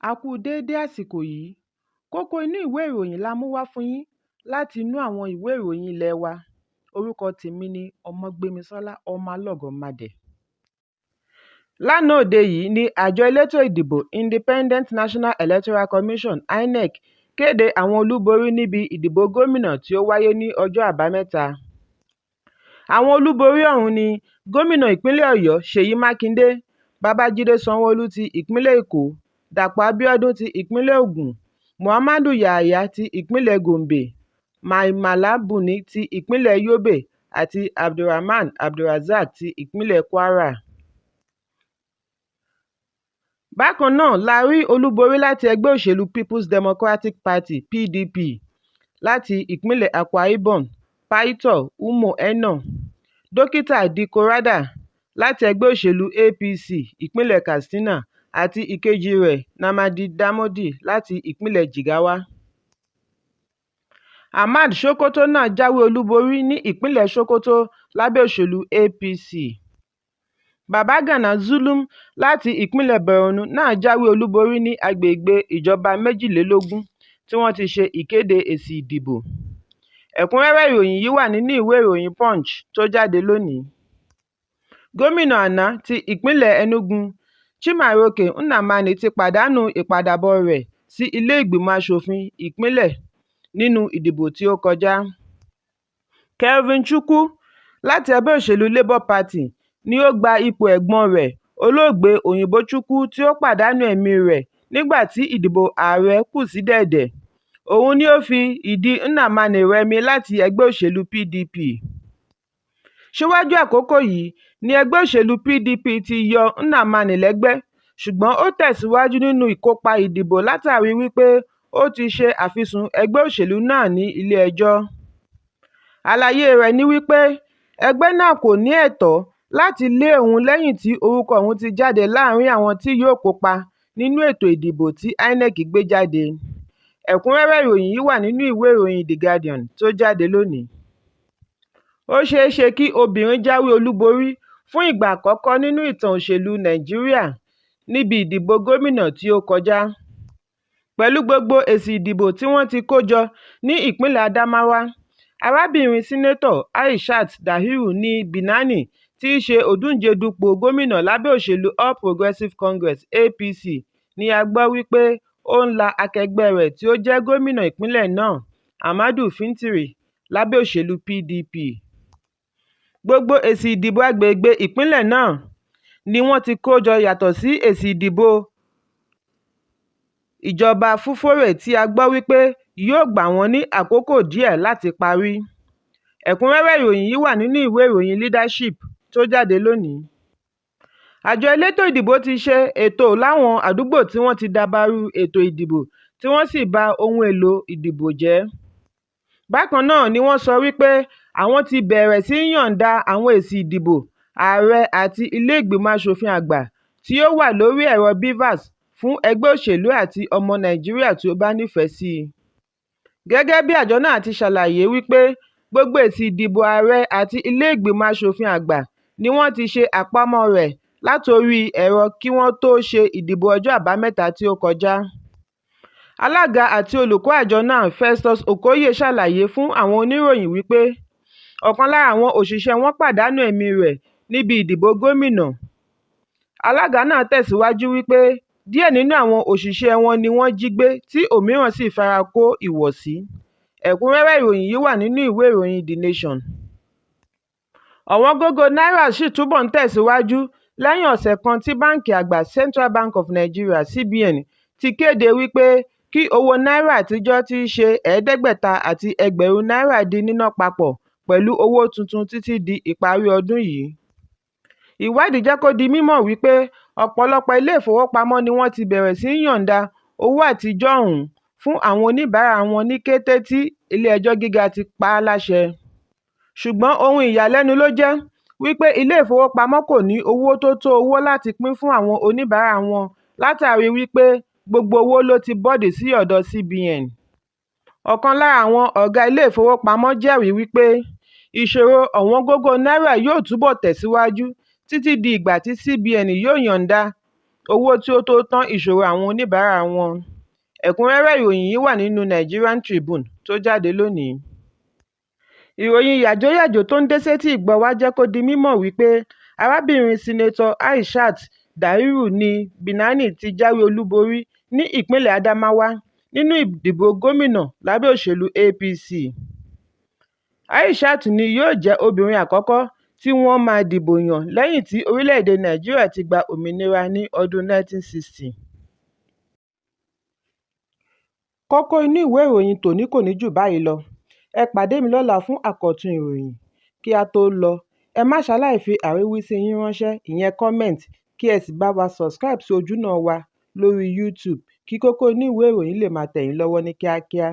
A kú déédé àsìkò yìí. Kókó inú ìwé ìròyìn la mú wá fún yín láti inú àwọn ìwé ìròyìn ilé wa. Orúkọ tèmi ni Ọmọgbémisọ́lá ọmọ Alọ́gọ̀madẹ̀. Lánàá òde yìí ni àjọ elétò ìdìbò Independent National Electoral Commission (INEC) kéde àwọn olúborí níbi ìdìbò gómìnà tí ó wáyé ní ọjọ́ àbámẹ́ta. Àwọn olúborí ọ̀hún ni gómìnà ìpínlẹ̀ Ọ̀yọ́ Ṣèyí Mákindé, Babájídé Sanwó-Olú ti ìpínlẹ̀ Èkó, Dàpọ̀ Abíọ́dún ti ìpínlẹ̀ Ògùn, Muhammadu Yahaya ti ìpínlẹ̀ Gombe, Mai Mala Buni ti ìpínlẹ̀ Yobe àti Abdulrahman Abdulrazak ti ìpínlẹ̀ Kwara. Bákan náà la rí olúborí láti ẹgbẹ́ òṣèlú People's Democratic Party (PDP) láti ìpínlẹ̀ Akwa Ibom, Paito Umo Eno, Dókítà Dikko Rada láti ẹgbẹ́ òṣèlú APC ìpínlẹ̀ Katsina àti ìkejì rẹ̀ Namadi Damodi láti ìpínlẹ̀ Jigawa. Ahmad Sokoto náà jáwé olúborí ní ìpínlẹ̀ Sokoto lábẹ́ òṣèlú APC. Babagana Zulum láti ìpínlẹ̀ Borno náà jáwé olúborí ní agbègbè ìjọba 22 tí wọ́n ti ṣe ìkéde èsì ìdìbò. Ẹ̀kúnrẹ́rẹ́ ìròyìn yìí wà nínú ìwé ìròyìn Punch tó jáde lónìí. Gómìnà àná ti ìpínlẹ̀ Enugu Chimaroke Nnamani ti pàdánù ìpadàbọ̀ rẹ̀ sí ilé ìgbìmọ̀ asòfin ìpínlẹ̀ nínú ìdìbò tí ó kọjá. Kelvin Chukwu láti ẹgbẹ́ òṣèlú Labour Party ni ó gba ipò ẹ̀gbọ́n rẹ̀ olóògbé Òyìnbó Chukwu tí ó pàdánù ẹ̀mí rẹ̀ nígbà tí ìdìbò ààrẹ kù sí dẹ̀dẹ̀. Òun ni ó fi ìdí Nnamani rẹmi láti ẹgbẹ́ òṣèlú PDP. Síwájú àkókò yìí ni ẹgbẹ́ òṣèlú PDP ti yọ Nnamani lẹ́gbẹ́, ṣùgbọ́n ó tẹ̀síwájú nínú ìkópa ìdìbò látàrí wípé ó ti ṣe àfisùn ẹgbẹ́ òṣèlú náà ní ilé-ẹjọ́. Àlàyé rẹ̀ ni wípé ẹgbẹ́ náà kò ní ẹ̀tọ́ láti lé òun lẹ́yìn tí orúkọ òun ti jáde láàrin àwọn tí yóò kópa nínú ètò ìdìbò tí INEC gbé jáde. Ẹ̀kúnrẹ́rẹ́ ìròyìn yìí wà nínú ìwé ìròyìn The Guardian tó jáde lónìí. Ó ṣeé ṣe kí obìnrin jáwé olúborí fún ìgbà àkọ́kọ́ nínú ìtàn òṣèlú Nàìjíríà níbi ìdìbò gómìnà tí ó kọjá. Pẹ̀lú gbogbo èsì ìdìbò tí wọ́n ti kó jọ ní ìpínlẹ̀ Adamawa, arábìnrin sínétọ̀ Aishat Dahiru ní Binani tí í ṣe òdúnjẹ dupò gómìnà lábẹ́ òṣèlú All Progressives Congress (APC) ni a gbọ́ wípé ó ń la akẹgbẹ́ rẹ̀ tí ó jẹ́ gómìnà ìpínlẹ̀ náà Ahmadu Fintiri lábẹ́ òṣèlú PDP. Gbogbo èsì ìdìbò agbègbè ìpínlẹ̀ náà ni wọ́n ti kó jọ yàtọ̀ sí èsì ìdìbò ìjọba Fufore tí a gbọ́ wípé yóò gbà wọ́n ní àkókò díẹ̀ láti parí. Ẹ̀kúnrẹ́rẹ́ ìròyìn yìí wà nínú ìwé ìròyìn Leadership tó jáde lónìí. Àjọ elétò ìdìbò ti ṣe ètò láwọn àdúgbò tí wọ́n ti dabarú ètò ìdìbò tí wọ́n sì ba ohun èlò ìdìbò jẹ́. Bákan náà ni wọ́n sọ wípé àwọn ti bẹ̀rẹ̀ sí yọ̀ǹda àwọn èsì ìdìbò ààrẹ àti ilé ìgbìmọ̀ asòfin àgbà tí ó wà lórí ẹ̀rọ BVAS fún ẹgbẹ́ òṣèlú àti ọmọ Nàìjíríà tí ó bá nífẹ̀ẹ́ sí i. Gẹ́gẹ́ bí àjọ náà ti ṣàlàyé wípé gbogbo èsì ìdìbò ààrẹ àti ilé ìgbìmọ̀ asòfin àgbà ni wọ́n ti ṣe àpamọ́ rẹ̀ látorí ẹ̀rọ kí wọ́n tó ṣe ìdìbò ọjọ́ àbámẹ́ta tí ó kọjá. Alága àti olùkọ́ àjọ náà Festus Okoye ṣàlàyé fún àwọn oníròyìn wípé ọ̀kan lára àwọn òṣìṣẹ́ wọn pàdánù ẹ̀mí rẹ̀ níbi ìdìbò gómìnà. Alága náà tẹ̀síwájú wípé díẹ̀ nínú àwọn òṣìṣẹ́ wọn ni wọ́n jí gbé tí òmíràn sì fara kó ìwọ̀sí. Ẹ̀kúnrẹ́rẹ́ ìròyìn yìí wà nínú ìwé ìròyìn The Nation. Ọ̀wọ́ngógó náírà sì túbọ̀ ń tẹ̀síwájú lẹ́yìn ọ̀sẹ̀ kan tí báǹkì àgbà Central Bank of Nigeria (CBN) ti kéde wípé kí owó náírà àtijọ́ tí í ṣe 500 àti ẹgbẹ̀rún náírà di níná papọ̀ pẹ̀lú owó tuntun títí di ìparí ọdún yìí. Ìwádìí jẹ́ kó di mímọ̀ wípé ọ̀pọ̀lọpọ̀ ilé ìfowópamọ́ ni wọ́n ti bẹ̀rẹ̀ sí yọ̀ǹda owó àtijọ́ ọ̀hún fún àwọn oníbàárà wọn ní kété tí ilé-ẹjọ́ gíga ti pa á láṣẹ. Ṣùgbọ́n ohun ìyàlẹ́nu ló jẹ́ wípé ilé ìfowópamọ́ kò ní owó tó tó owó láti pín fún àwọn oníbàárà wọn látàrí wípé gbogbo owó ló ti bọ́ọ̀dì sí ọ̀dọ̀ CBN. Ọ̀kan lára àwọn ọ̀gá ilé ìfowópamọ́ jẹ́rìí wípé ìṣòro ọ̀wọ́ngógó náírà yóò túbọ̀ tẹ̀síwájú títí di ìgbà tí CBN yóò yọ̀ǹda owó tí ó tó tán ìṣòro àwọn oníbàárà wọn. Ẹ̀kúnrẹ́rẹ́ ìròyìn yìí wà nínú Nigerian Tribune tó jáde lónìí. Ìròyìn yàjóyàjó tó ń dé sétí ìgbọ́ wa jẹ́ kó di mímọ̀ wípé arábìnrin Sínátọ̀ Aishat Dahiru ní Binani ti jáwé olúborí ní ìpínlẹ̀ Adamawa nínú ìdìbò gómìnà lábẹ́ òṣèlú APC. Aishat ni yóò jẹ́ obìnrin àkọ́kọ́ tí wọ́n máa dìbò yàn lẹ́yìn tí orílẹ̀-èdè Nàìjíríà ti gba òmìnira ní ọdún 1960. Kókó inú ìwé ìròyìn tòní kò ní jù báyìí lọ. Ẹ pàdé mi lọ́la fún àkọ́tún ìròyìn. Kí a tó lọ, ẹ má ṣaláì fi àríwísí yín ránṣẹ́, ìyẹn comment, kí ẹ sì bá wa subscribe sí ojúnà wa lórí YouTube kí Kókó Inú Ìwé Ìròyìn lè máa tẹ̀ yín lọ́wọ́ ní kíákíá.